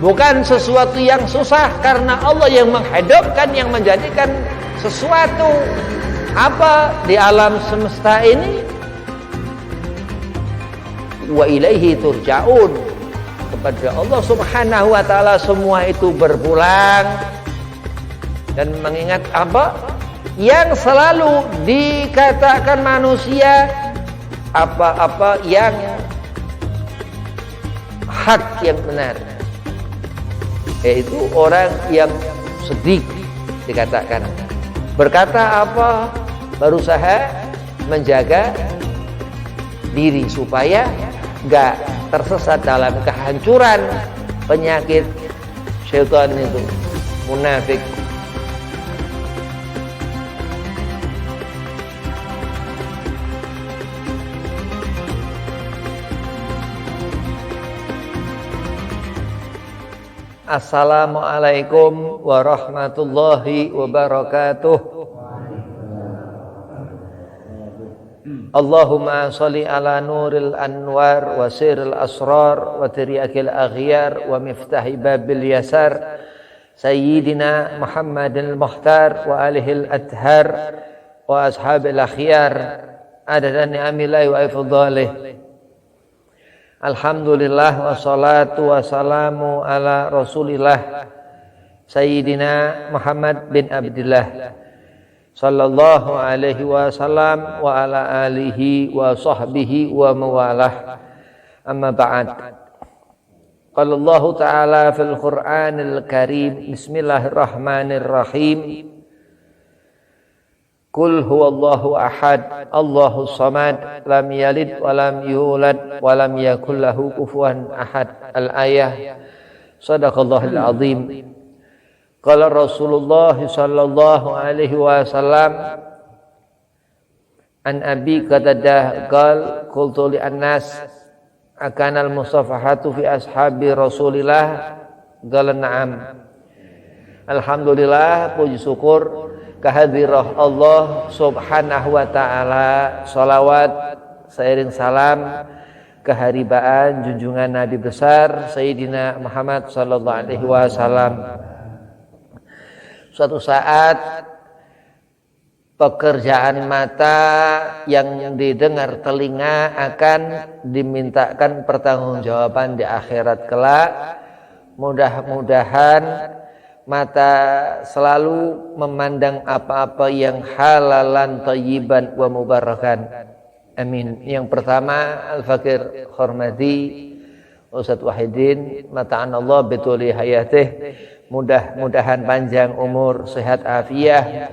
Bukan sesuatu yang susah, karena Allah yang menghidupkan, yang menjadikan sesuatu apa di alam semesta ini. Wa ilaihi turja'un, kepada Allah Subhanahu wa taala semua itu berpulang. Dan mengingat apa yang selalu dikatakan manusia, apa-apa yang hak yang benar, yaitu orang yang sedih dikatakan berkata apa, berusaha menjaga diri supaya gak tersesat dalam kehancuran penyakit syaitan itu, munafik. Assalamualaikum warahmatullahi wabarakatuh. Allahumma salli ala nuril anwar wa siril asrar wa tiryakil aghyar wa miftahi babil yasar Sayyidina Muhammadil Muhtar wa alihil adhar wa ashabil akhyar adada ni'amillahi wa ifdalih. Alhamdulillah wassalatu wassalamu ala rasulillah Sayyidina Muhammad bin Abdillah sallallahu alaihi wasallam wa ala alihi wa sahbihi wa mawalah. Amma ba'd. Qala Allah ta'ala fil Qur'anil Karim, bismillahirrahmanirrahim, Qul huwallahu ahad, Allahus samad, lam yalid wa lam yulad wa lam yakul lahu kufuwan ahad. Al-ayah. Shadaqallahul azim. Qala Rasulullah sallallahu alaihi wasallam an Abi Qatadah qala qultu li an-nas akanal musafahatu fi ashabi Rasulillah, qala na'am. Alhamdulillah, puji syukur kehadirat Allah Subhanahu wa ta'ala, salawat seiring salam keharibaan junjungan Nabi besar Sayyidina Muhammad sallallahu alaihi wasallam. Suatu saat pekerjaan mata yang didengar telinga akan dimintakan pertanggungjawaban di akhirat kelak. Mudah-mudahan mata selalu memandang apa-apa yang halalan, thayyiban wa mubarakan. Amin. Yang pertama, Al-Fakir Hormati Ustadz Wahidin, mata'anallah bituli hayatih, mudah-mudahan panjang umur, sehat afiah,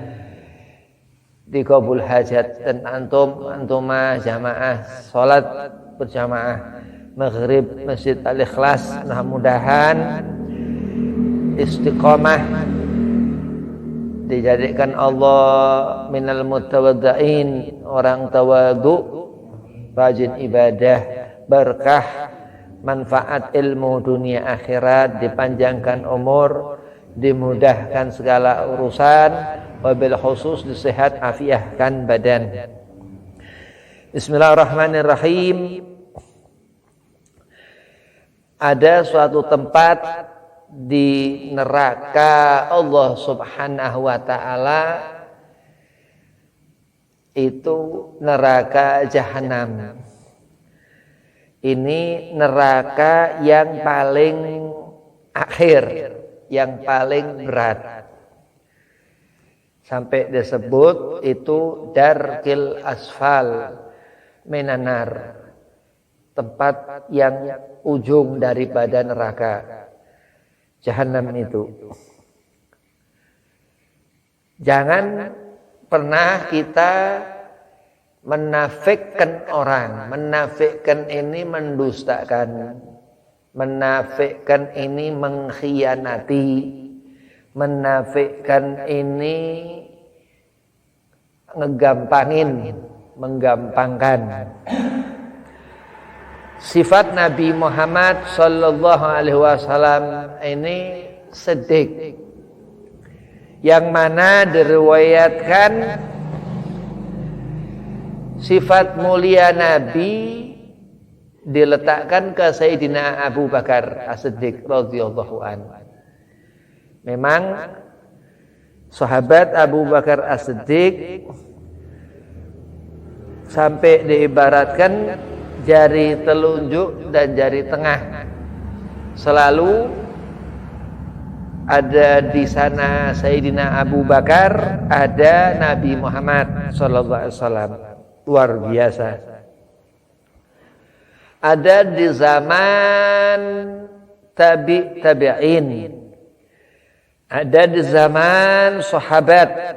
dikabul hajat. Dan antumah jamaah salat berjamaah maghrib Masjid Al-Ikhlas, mudah-mudahan istiqamah, dijadikan Allah minal mutawaddain, orang tawadu, rajin ibadah, berkah, manfaat ilmu dunia akhirat, dipanjangkan umur, dimudahkan segala urusan, wabil khusus disehat afiahkan badan. Bismillahirrahmanirrahim. Ada suatu tempat di neraka Allah Subhanahu wa ta'ala, itu neraka Jahanam. Ini neraka yang paling akhir, yang paling berat, sampai disebut itu darkil asfal minanar, tempat yang ujung daripada neraka Jahanam itu. Jangan pernah kita menafikkan orang. Menafikkan ini mendustakan, menafikkan ini mengkhianati, menafikkan ini ngegampangin, menggampangkan. Sifat Nabi Muhammad sallallahu alaihi wasallam ini sedik, yang mana diriwayatkan sifat mulia Nabi diletakkan ke Sayyidina Abu Bakar As-Siddiq radhiyallahu anhu. Memang sahabat Abu Bakar As-Siddiq sampai diibaratkan jari telunjuk dan jari tengah selalu ada di sana Sayyidina Abu Bakar, ada Nabi Muhammad sallallahu alaihi wasallam. Luar biasa. Ada di zaman tabi'in. Ada di zaman sahabat.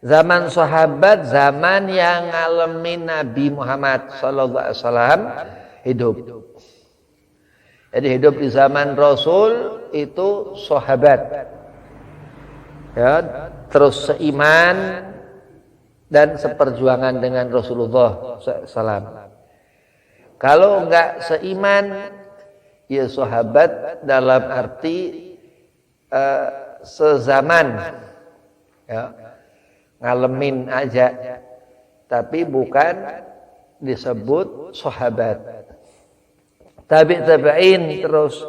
Zaman sahabat, zaman yang ngalamin Nabi Muhammad sallallahu alaihi wasallam hidup. Jadi hidup di zaman Rasul itu sahabat. Ya, terus seiman dan seperjuangan dengan Rasulullah SAW. Kalau enggak seiman, ya sahabat dalam arti sezaman, ya, ngalamin aja, tapi bukan disebut sahabat. Tabi'in terus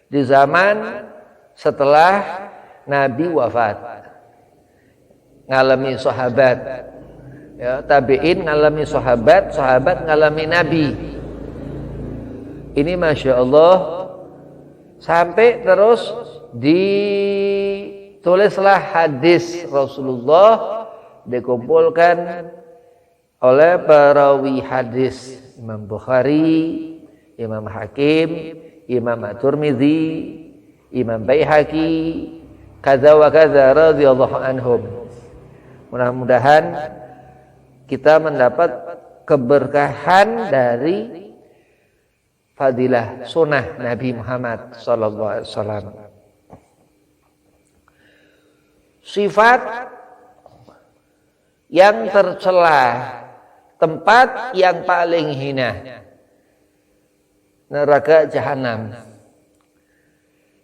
di zaman setelah Nabi wafat ngalami sahabat, ya, tabi'in ngalami sahabat, sahabat ngalami Nabi. Ini Masya Allah sampai terus ditulislah hadis Rasulullah, dikumpulkan oleh perawi hadis Imam Bukhari, Imam Hakim, Imam At-Tirmidzi, Imam Baihaqi, kaza wa kaza radhiyallahu anhum. Mudah-mudahan kita mendapat keberkahan dari fadilah sunnah Nabi Muhammad sallallahu alaihi wasallam. Sifat yang tercela, tempat yang paling hina, neraka jahanam.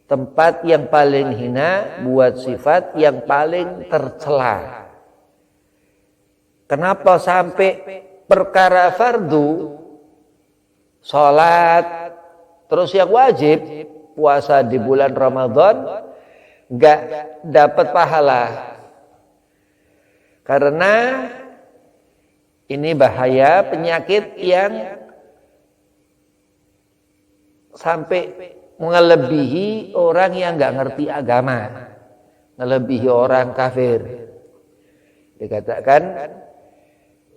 Tempat yang paling hina buat sifat yang paling tercela. Kenapa sampai perkara fardu, salat, terus yang wajib, puasa di bulan Ramadan, enggak dapat pahala? Karena ini bahaya penyakit yang sampai melebihi orang yang nggak ngerti agama, melebihi orang kafir. Dikatakan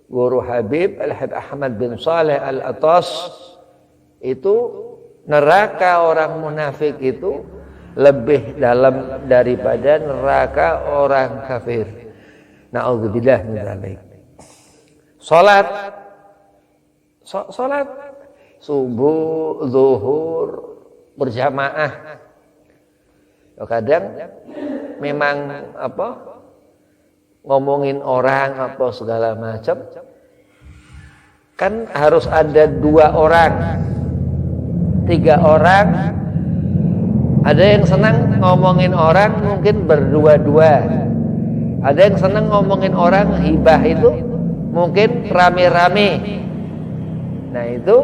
Guru Habib Al-Habib Ahmad bin Saleh Al-Atas itu neraka orang munafik itu lebih dalam daripada neraka orang kafir. Na'udzubillah min dzalik. Salat subuh, zuhur berjamaah. Kadang memang ngomongin orang segala macam, kan harus ada 2 orang, 3 orang. Ada yang senang ngomongin orang mungkin berdua-dua. Ada yang senang ngomongin orang hibah itu mungkin rame-rame. Nah itu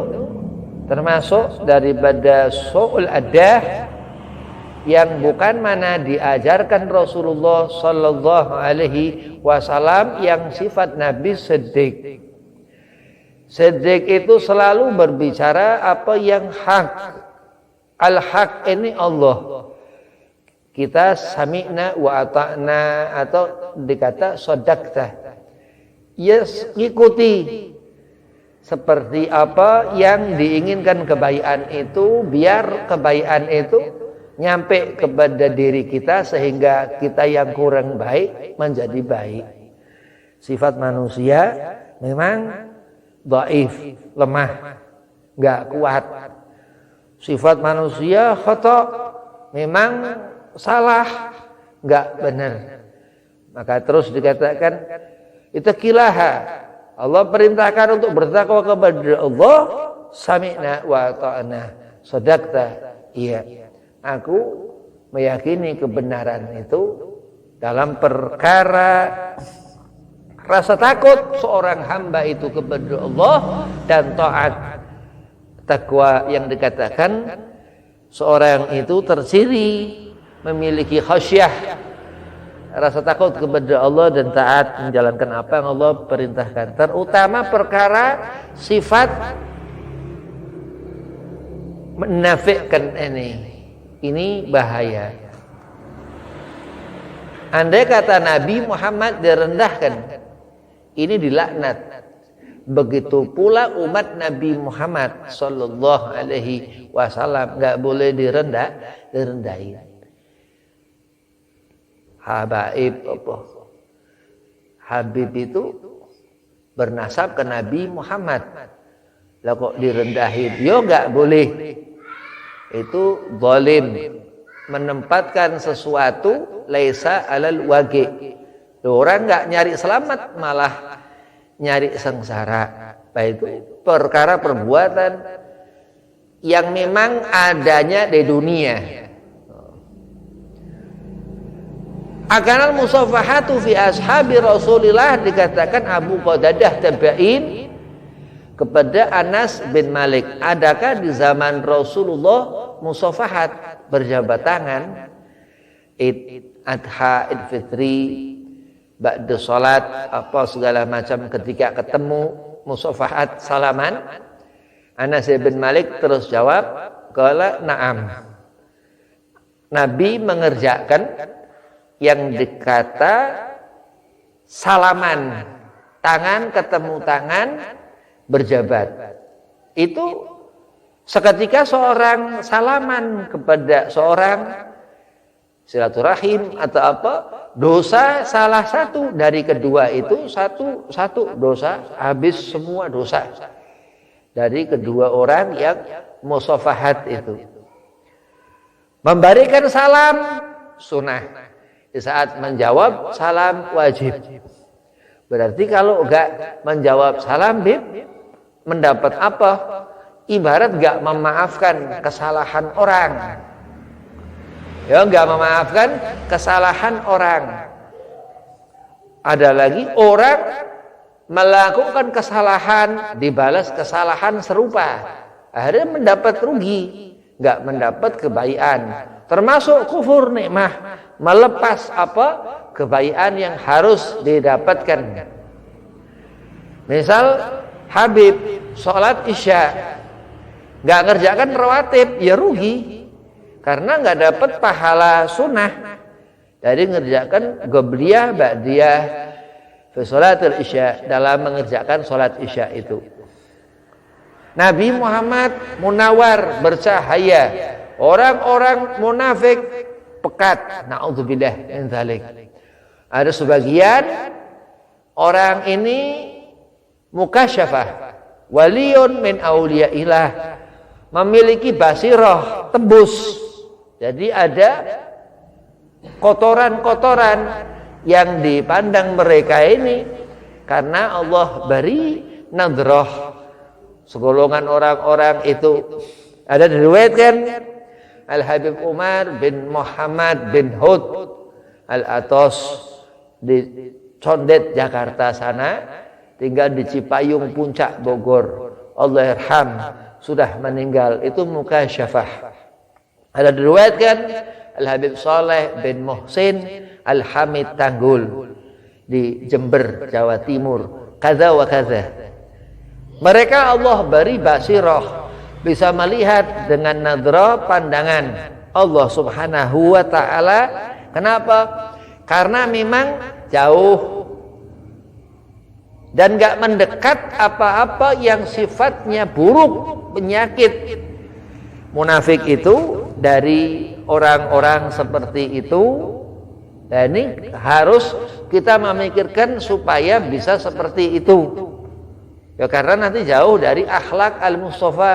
termasuk daripada su'ul adah yang bukan mana diajarkan Rasulullah sallallahu alaihi wasallam, yang sifat Nabi Siddiq. Siddiq itu selalu berbicara apa yang hak. Al-haq ini Allah. Kita sami'na wa ata'na, atau dikata sadaqta. Yes, ikuti seperti apa yang diinginkan kebaikan itu, biar kebaikan itu nyampe kepada diri kita sehingga kita yang kurang baik menjadi baik. Sifat manusia memang dhaif, lemah, enggak kuat. Sifat manusia khata, memang salah, enggak benar. Maka terus dikatakan ittaqillaha. Allah perintahkan untuk bertakwa kepada Allah. Sami'na wa ta'na. Sadaqta. Iya, aku meyakini kebenaran itu dalam perkara rasa takut seorang hamba itu kepada Allah dan taat. Takwa yang dikatakan seorang itu terciri memiliki khasyah, rasa takut kepada Allah dan taat menjalankan apa yang Allah perintahkan, terutama perkara sifat menafikan ini bahaya. Andai kata Nabi Muhammad direndahkan, ini dilaknat. Begitu pula umat Nabi Muhammad sallallahu alaihi wasallam enggak boleh direndahin. Habib itu bernasab ke Nabi Muhammad. Lah kok direndahin? Yo enggak boleh. Itu zalim, menempatkan sesuatu laisa alal wagi. Orang enggak nyari selamat malah nyari sengsara. Itu perkara perbuatan yang memang adanya di dunia. Akanal musafahatu fi ashabi Rasulillah, dikatakan Abu Qatadah tabi'in kepada Anas bin Malik, adakah di zaman Rasulullah musafahat, berjabat tangan, Id Adha, Id Fitri, ba'da salat, apa segala macam, ketika ketemu musafahat salaman? Anas bin Malik terus jawab, qala na'am. Nabi mengerjakan yang dikata salaman, tangan ketemu tangan berjabat. Itu seketika seorang salaman kepada seorang, silaturahim atau apa, dosa salah satu dari kedua itu satu dosa, habis semua dosa dari kedua orang yang musafahat itu. Memberikan salam sunnah, di saat menjawab salam wajib. Berarti kalau enggak menjawab salam mendapat apa? Ibarat enggak memaafkan kesalahan orang. Ya, enggak memaafkan kesalahan orang. Ada lagi orang melakukan kesalahan, dibalas kesalahan serupa, akhirnya mendapat rugi, enggak mendapat kebaikan. Termasuk kufur nikmah, melepas apa? Kebaikan yang harus didapatkan. Misal Habib sholat isya enggak ngerjakan rawatib, ya rugi. Karena nggak dapat pahala sunnah dari mengerjakan qobliyah, ba'diyah fi sholatil isya, dalam mengerjakan sholat isya itu. Nabi Muhammad munawar, bercahaya. Orang-orang munafik pekat. Na'udzubillah min dzalik. Ada sebagian orang ini mukasyafah, waliyun min auliyaillah, memiliki basirah, tembus. Jadi ada kotoran-kotoran yang dipandang mereka ini karena Allah beri nadrah. Segolongan orang-orang itu ada diriwayatkan Al-Habib Umar bin Muhammad bin Hud Al-Atos di Condet Jakarta sana, tinggal di Cipayung Puncak Bogor, Allah yarham, sudah meninggal. Itu mukasyafah. Ada diriwayatkan Al-Habib Saleh bin Muhsin Al-Hamid Tanggul di Jember, Jawa Timur, kaza wa kaza. Mereka Allah beri basirah, bisa melihat dengan nadra pandangan Allah Subhanahu wa ta'ala. Kenapa? Karena memang jauh dan gak mendekat apa-apa yang sifatnya buruk, penyakit. Munafik itu dari orang-orang seperti itu. Dan ini harus kita memikirkan supaya bisa seperti itu. Ya, karena nanti jauh dari akhlak al-Mustafa,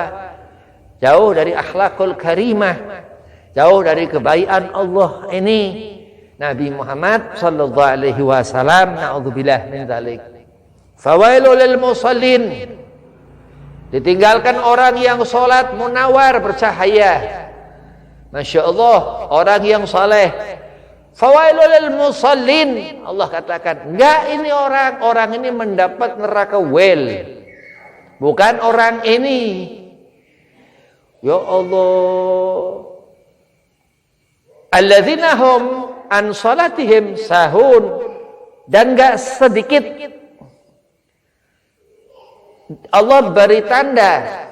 jauh dari akhlakul karimah, jauh dari kebaikan Allah ini. Nabi Muhammad sallallahu alaihi wasallam, na'udzubillah min dzalik. Fawailul lil musallin, ditinggalkan orang yang sholat munawar, bercahaya. Masya Allah, orang yang saleh. Fawailul lil musallin, Allah katakan, enggak, ini orang ini mendapat neraka wel. Bukan orang ini. Ya Allah. Alladzina hum an salatihim sahun. Dan gak sedikit Allah beri tanda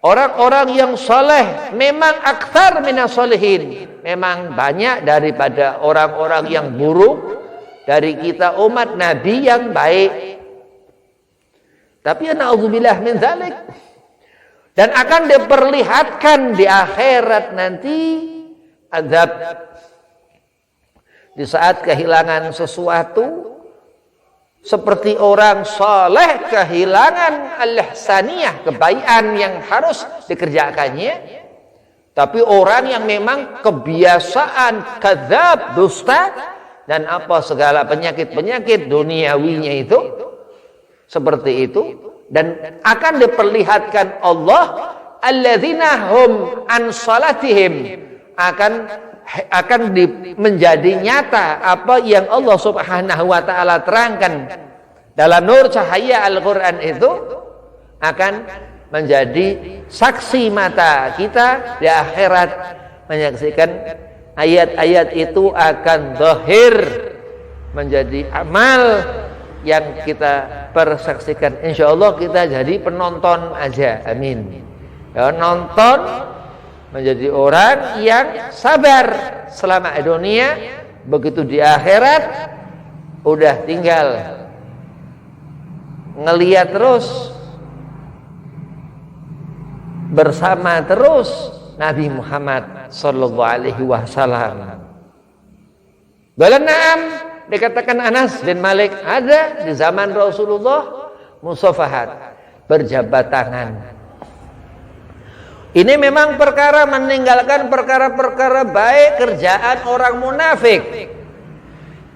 orang-orang yang soleh memang aktsar minas solihin, memang banyak daripada orang-orang yang buruk dari kita umat Nabi yang baik. Tapi na'udzubillah min dzalik. Dan akan diperlihatkan di akhirat nanti azab. Di saat kehilangan sesuatu, seperti orang soleh kehilangan al-ihsaniyah, kebaikan yang harus dikerjakannya. Tapi orang yang memang kebiasaan kadzab, dusta, dan apa segala penyakit-penyakit duniawinya itu, seperti itu. Dan akan diperlihatkan Allah, alladzina hum an salatihim, akan menjadi nyata apa yang Allah Subhanahu wa taala terangkan dalam nur cahaya Al-Qur'an itu, akan menjadi saksi mata kita di akhirat, menyaksikan ayat-ayat itu akan zahir menjadi amal yang kita persaksikan. Insyaallah kita jadi penonton aja, amin ya, nonton, menjadi orang yang sabar selama dunia, begitu di akhirat udah tinggal ngelihat terus, bersama terus Nabi Muhammad sallallahu alaihi wasallam. Balanam dikatakan Anas bin Malik, ada di zaman Rasulullah musafahat, berjabat tangan. Ini memang perkara meninggalkan perkara-perkara baik kerjaan orang munafik.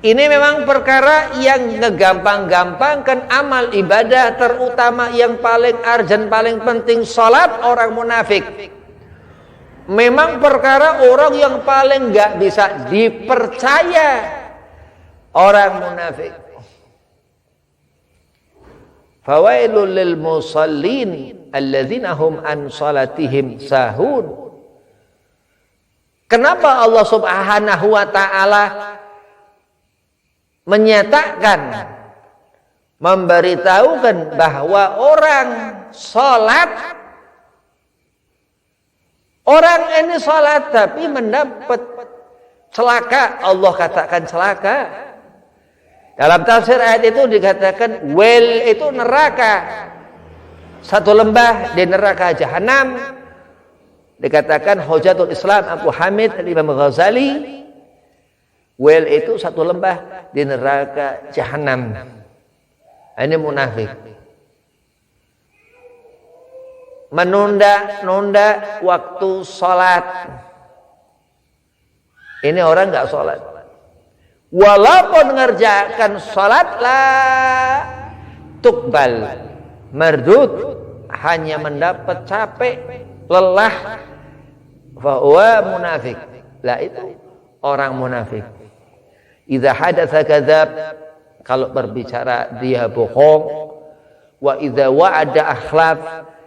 Ini memang perkara yang ngegampang-gampangkan amal ibadah, terutama yang paling urgent, paling penting, salat orang munafik. Memang perkara orang yang paling gak bisa dipercaya orang munafik. Fawailul lil musallin alladzina hum an salatihim sahun. Kenapa Allah Subhanahu wa taala menyatakan, memberitahukan bahwa orang salat, orang ini salat tapi mendapat celaka, Allah katakan celaka. Dalam tafsir ayat itu dikatakan wel itu neraka, satu lembah di neraka Jahanam. Dikatakan Hujatul Islam Abu Hamid Al-Imam Ghazali, wel itu satu lembah di neraka Jahanam. Ini munafik. Menunda-nunda waktu sholat. Ini orang nggak sholat. Walaupun mengerjakan sholat lah tukbal mardud, hanya mendapat capek, lelah, fahuwa munafik. Lah itu orang munafik. Idza hadatsa kadzab, kalau berbicara dia bohong. Wa idza wa'ada akhlaf,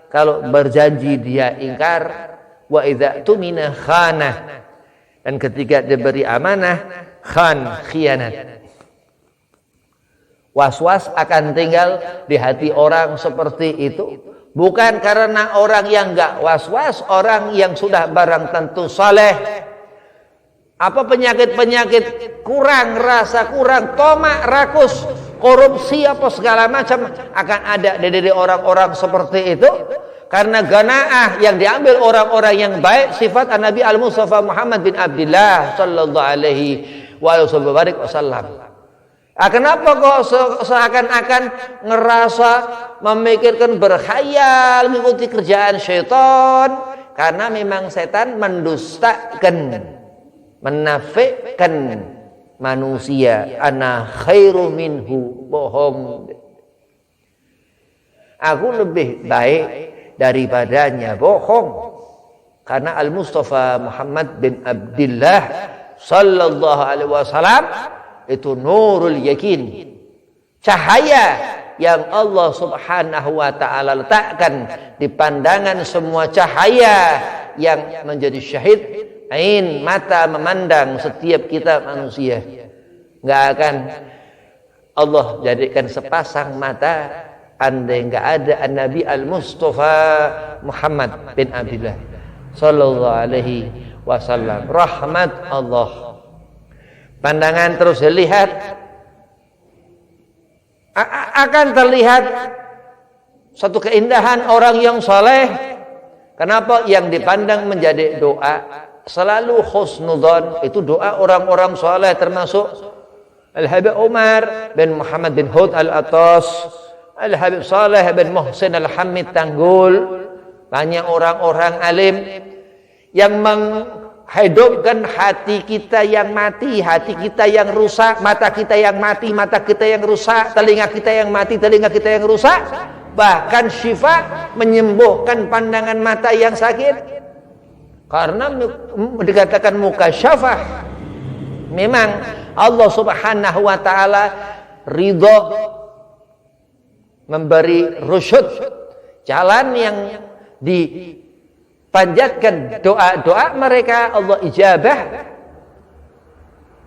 kalau berjanji dia ingkar. Wa idza tumina khanah, dan ketika diberi amanah khan, khianat. Was-was akan tinggal di hati orang seperti itu. Bukan karena orang yang enggak was-was, orang yang sudah barang tentu saleh. Apa penyakit-penyakit kurang, rasa kurang, tomak, rakus, korupsi, apa segala macam akan ada dari orang-orang seperti itu. Karena ganaah yang diambil orang-orang yang baik, sifat Nabi Al-Mustafa Muhammad bin Abdullah sallallahu alaihi wasallam. Kenapa kok seakan-akan ngerasa memikirkan berkhayal mengikuti kerjaan syaitan? Karena memang setan mendustakan, menafikkan manusia. Ana khairu minhu, bohong. Aku lebih baik daripadanya, bohong. Karena Al-Mustafa Muhammad bin Abdullah sallallahu alaihi wasallam itu nurul yakin, cahaya yang Allah Subhanahu wa taala letakkan di pandangan semua cahaya yang menjadi syahid, ain, mata memandang setiap kita manusia. Enggak akan Allah jadikan sepasang mata andai enggak ada Nabi Al-Mustafa Muhammad bin Abdullah sallallahu alaihi wasallam, rahmat Allah. Pandangan terus lihat, akan terlihat satu keindahan orang yang saleh. Kenapa? Yang dipandang menjadi doa selalu husnudzon, itu doa orang-orang saleh, termasuk Al-Habib Umar bin Muhammad bin Hud Al-Attas, Al-Habib Saleh bin Muhsin Al-Hamid Tanggul. Banyak orang-orang alim yang menghidupkan hati kita yang mati, hati kita yang rusak, mata kita yang mati, mata kita yang rusak, telinga kita yang mati, telinga kita yang rusak. Bahkan syifa, menyembuhkan pandangan mata yang sakit. Karena dikatakan mukasyafah. Memang Allah Subhanahu wa taala ridho memberi rusyud, jalan yang dipanjatkan doa-doa mereka Allah ijabah.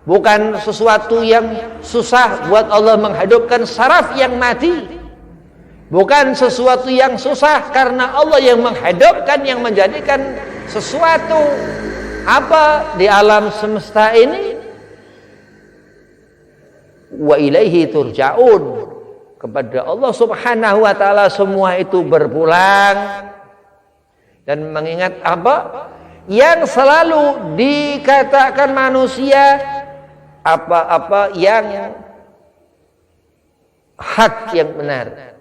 Bukan sesuatu yang susah buat Allah menghidupkan saraf yang mati. Bukan sesuatu yang susah karena Allah yang menghidupkan, yang menjadikan sesuatu apa di alam semesta ini. Wa ilaihi turja'un, kepada Allah Subhanahu wa taala semua itu berpulang. Dan mengingat apa yang selalu dikatakan manusia, apa-apa yang hak yang benar,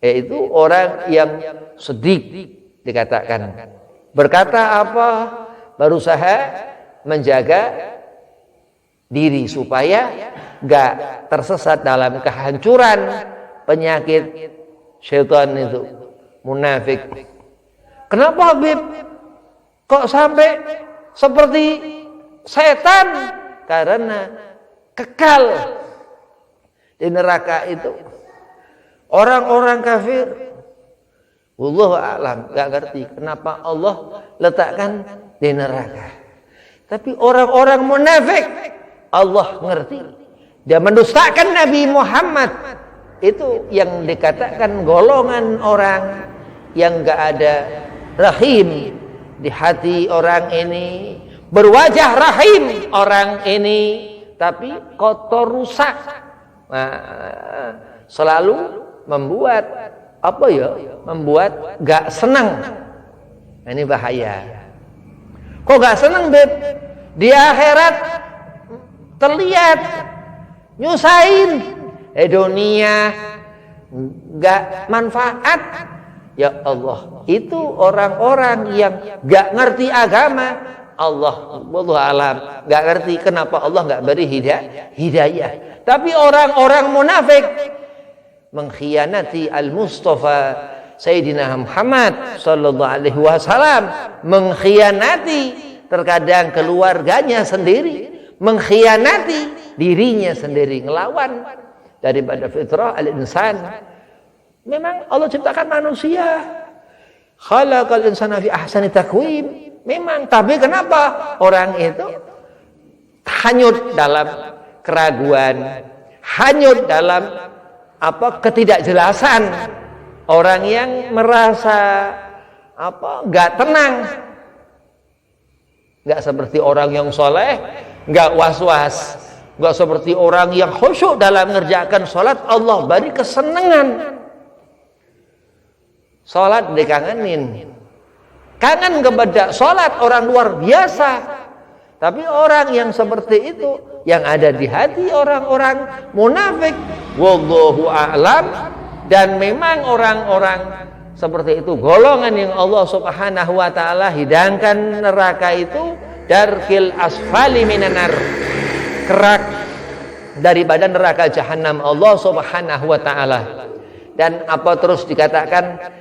yaitu orang yang sedik dikatakan, berkata apa, berusaha menjaga diri supaya gak tersesat dalam kehancuran penyakit syaitan itu, munafik. Kenapa Habib kok sampai seperti setan? Karena kekal di neraka itu. Orang-orang kafir, wallahu a'lam, gak ngerti kenapa Allah letakkan di neraka. Tapi orang-orang munafik Allah ngerti. Dia mendustakan Nabi Muhammad. Itu yang dikatakan golongan orang yang gak ada rahim di hati orang ini, berwajah rahim orang ini, tapi kotor rusak. Nah, selalu membuat apa ya? Membuat gak senang. Nah, ini bahaya. Kok gak senang, Beb? Di akhirat terlihat nyusahin, dunia gak manfaat. Ya Allah, itu orang-orang yang gak ngerti agama. Allah wallahu alam, gak ngerti kenapa Allah gak beri hidayah. Tapi orang-orang munafik mengkhianati Al-Mustafa Sayyidina Muhammad sallallahu alaihi wasallam, mengkhianati terkadang keluarganya sendiri, mengkhianati dirinya sendiri, ngelawan daripada fitrah al-insan. Memang Allah ciptakan manusia, khalaqal insana fi ahsani taqwim. Memang, tapi kenapa orang itu hanyut dalam keraguan, hanyut dalam ketidakjelasan. Orang yang merasa enggak tenang, enggak seperti orang yang soleh, enggak was-was, enggak seperti orang yang khusyuk dalam mengerjakan sholat. Allah beri kesenangan. Sholat dikangenin, kangen kepada sholat orang luar biasa. Tapi orang yang seperti itu yang ada di hati orang-orang munafik, wallahu a'lam. Dan memang orang-orang seperti itu golongan yang Allah Subhanahu wa taala hidangkan neraka itu darkil asfali minanar, kerak daripada neraka jahanam Allah Subhanahu wa taala. Dan apa terus dikatakan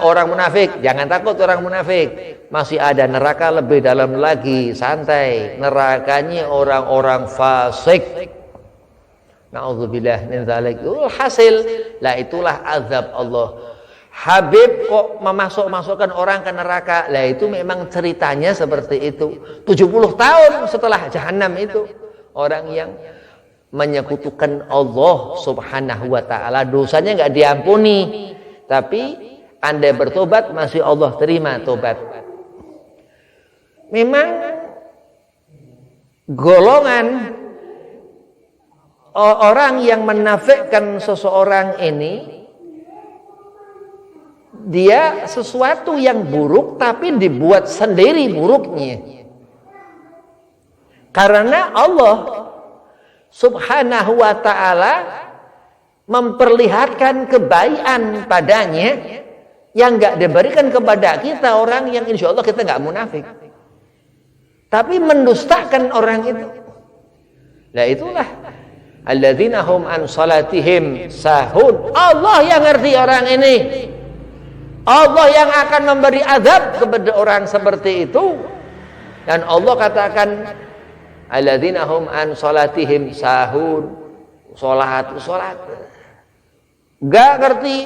orang munafik, jangan takut orang munafik, masih ada neraka lebih dalam lagi, santai. Nerakanya orang-orang fasik, Na'udzubillah min dzalik. Hasil lah itulah azab Allah. Habib kok memasukkan orang ke neraka. Lah itu memang ceritanya seperti itu. 70 tahun setelah jahanam itu orang yang menyekutukan Allah Subhanahu wa taala, dosanya enggak diampuni. Tapi Anda bertobat, masih Allah terima tobat. Memang golongan orang yang menafikkan seseorang ini, dia sesuatu yang buruk tapi dibuat sendiri buruknya. Karena Allah Subhanahu wa ta'ala memperlihatkan kebaikan padanya yang gak diberikan kepada kita, orang yang insya Allah kita gak munafik, tapi mendustakan orang itu. Nah itulah alladzina hum an salatihim sahun. Allah yang ngerti orang ini. Allah yang akan memberi azab kepada orang seperti itu. Dan Allah katakan alladzina hum an salatihim sahun. Salat gak ngerti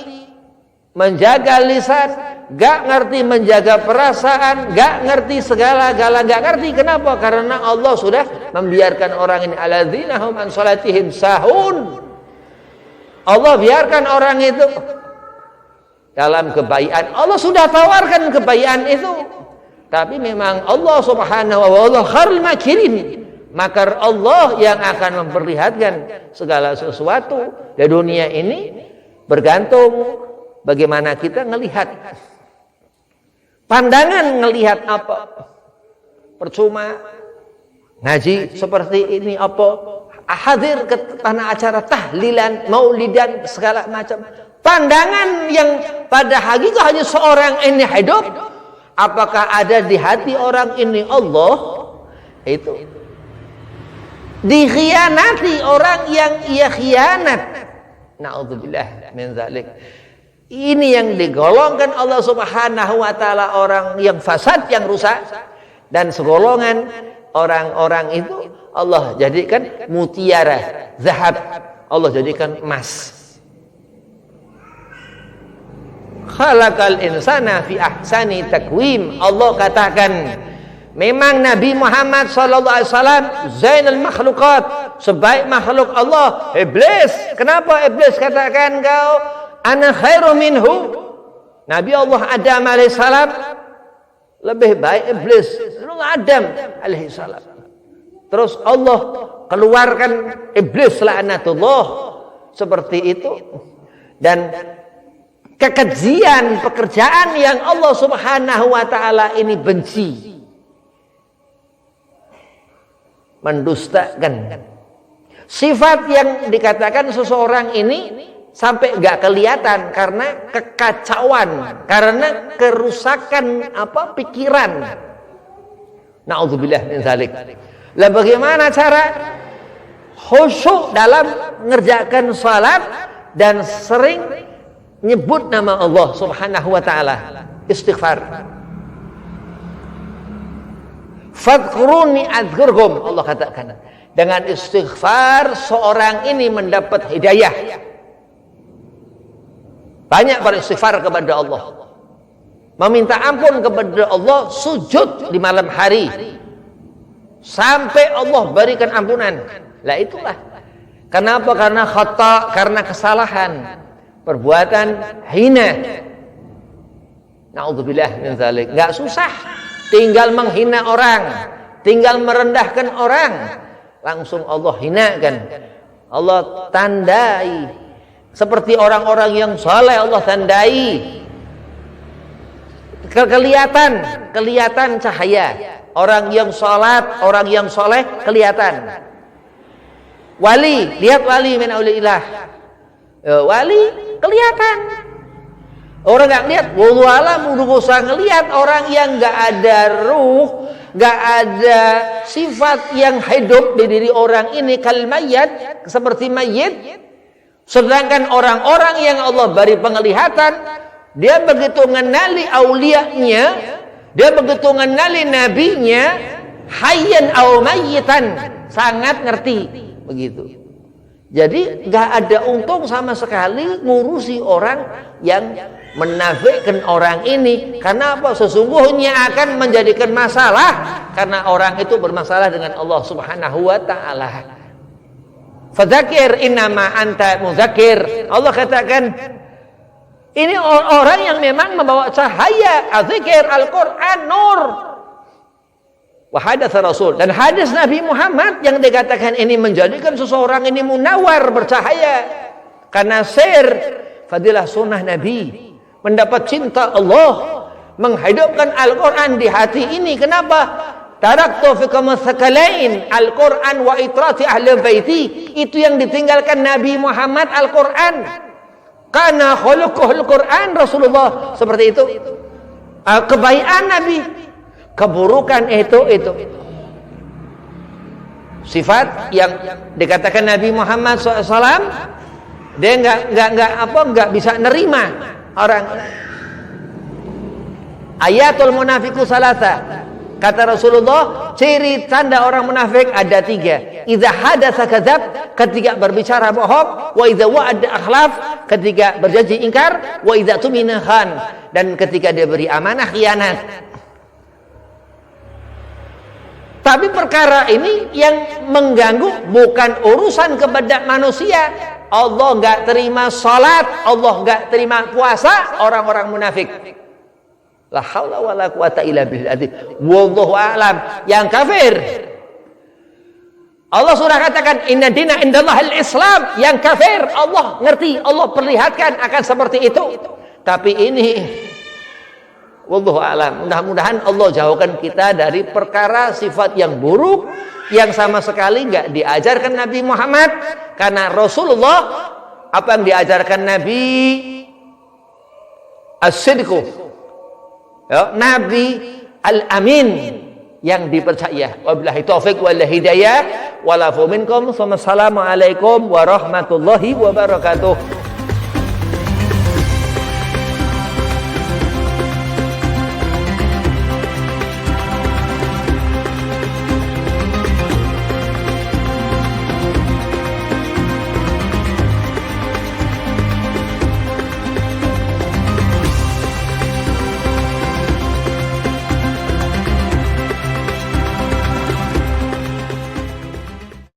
menjaga lisan, gak ngerti menjaga perasaan, gak ngerti segala-gala, gak ngerti. Kenapa? Karena Allah sudah membiarkan orang ini alladzina hum an salatihim sahun. Allah biarkan orang itu dalam kebaikan. Allah sudah tawarkan kebaikan itu, tapi memang Allah Subhanahu wa ta'ala khairul makirin. Makar Allah yang akan memperlihatkan segala sesuatu di dunia ini, bergantung bagaimana kita ngelihat. Pandangan ngelihat apa? Percuma ngaji seperti ini apa? Hadir ke tanah acara tahlilan, maulidan, segala macam. Pandangan yang pada hakikatnya seorang ini hidup, apakah ada di hati orang ini Allah? Itu dikhianati orang yang ia khianat. Na'udzubillah min dzalik. Ini yang digolongkan Allah Subhanahu wa ta'ala orang yang fasad, yang rusak. Dan segolongan orang-orang itu Allah jadikan mutiara, zahab. Allah jadikan emas. Khalaqal insana fi ahsani takwim. Allah katakan memang Nabi Muhammad sallallahu alaihi wasallam zainul makhluqat, sebaik makhluk Allah. Iblis, kenapa Iblis katakan kau ana khairu minhu? Nabi Allah Adam alaihissalam lebih baik Iblis daripada Adam alaihissalam. Terus Allah keluarkan Iblis laknatullah seperti itu. Dan kekejian pekerjaan yang Allah Subhanahu wa ta'ala ini benci, mendustakan. Sifat yang dikatakan seseorang ini sampai enggak kelihatan karena kekacauan, karena kerusakan pikiran. Na'udzubillah min dzalik. Lah bagaimana cara khusyuk dalam mengerjakan salat dan sering nyebut nama Allah Subhanahu wa ta'ala, istighfar. Fadhkuruni adzkurkum, Allah katakan. Dengan istighfar seorang ini mendapat hidayah. Banyak beristighfar kepada Allah, meminta ampun kepada Allah, sujud di malam hari sampai Allah berikan ampunan. Lah itulah kenapa? Karena khata, karena kesalahan, perbuatan hina. Na'udzubillah min dzalik. Enggak susah, tinggal menghina orang, tinggal merendahkan orang, langsung Allah hinakan. Allah tandai seperti orang-orang yang saleh, Allah tandai. Kelihatan cahaya. Orang yang salat, orang yang soleh kelihatan. Wali, lihat wali min auliillah. Wali kelihatan. Orang nggak lihat, wallahu alam, udah usah ngelihat. Orang yang nggak ada ruh, nggak ada sifat yang hidup di diri orang ini, kal mayyit, seperti mayit. Sedangkan orang-orang yang Allah beri penglihatan, dia begitu mengenali aulianya, dia begitu mengenali nabinya, hayyan aw mayyitan, sangat ngerti begitu. Jadi nggak ada untung sama sekali ngurusi orang yang menafikkan orang ini. Karena apa? Sesungguhnya akan menjadikan masalah karena orang itu bermasalah dengan Allah Subhanahu wa taala. Fadzakir innama anta mudzakir. Allah katakan ini orang yang memang membawa cahaya, azikir, Al-Quran, nur. Wahadatsa Rasul. Dan hadis Nabi Muhammad yang dikatakan ini menjadikan seseorang ini munawar, bercahaya. Karena sir, fadilah sunnah Nabi. Mendapat cinta Allah. Menghidupkan Al-Quran di hati ini. Kenapa? Taraktu fikum tsaqalain, Al-Quran wa itrati ahli baiti. Itu yang ditinggalkan Nabi Muhammad, Al-Quran. Karena khuluquhul Quran, Rasulullah seperti itu. Kebaikan Nabi, keburukan itu sifat yang dikatakan Nabi Muhammad SAW. Dia nggak bisa nerima orang. Ayatul munafiqu salasa. Kata Rasulullah, ciri tanda orang munafik ada 3. Idza hadatsa kadzab, ketika berbicara bohong, wa idza wa'ada akhlaf, ketika berjanji ingkar, wa idza tumina khan, dan ketika dia beri amanah khianat. Tapi perkara ini yang mengganggu bukan urusan kepada manusia. Allah enggak terima salat, Allah enggak terima puasa orang-orang munafik. La haula wala quwata illa billah. Wallahu a'lam. Yang kafir, Allah sudah katakan inna dina indallahil Islam. Yang kafir Allah ngerti, Allah perlihatkan akan seperti itu. Tapi ini wallahu a'lam. Mudah-mudahan Allah jauhkan kita dari perkara sifat yang buruk yang sama sekali enggak diajarkan Nabi Muhammad. Karena Rasulullah apa yang diajarkan Nabi as-sidqu, ya, Nabi Al-Amin yang dipercaya. Wabillahi taufik wal hidayah. Walafu minkum. Wassalamualaikum warahmatullahi wabarakatuh.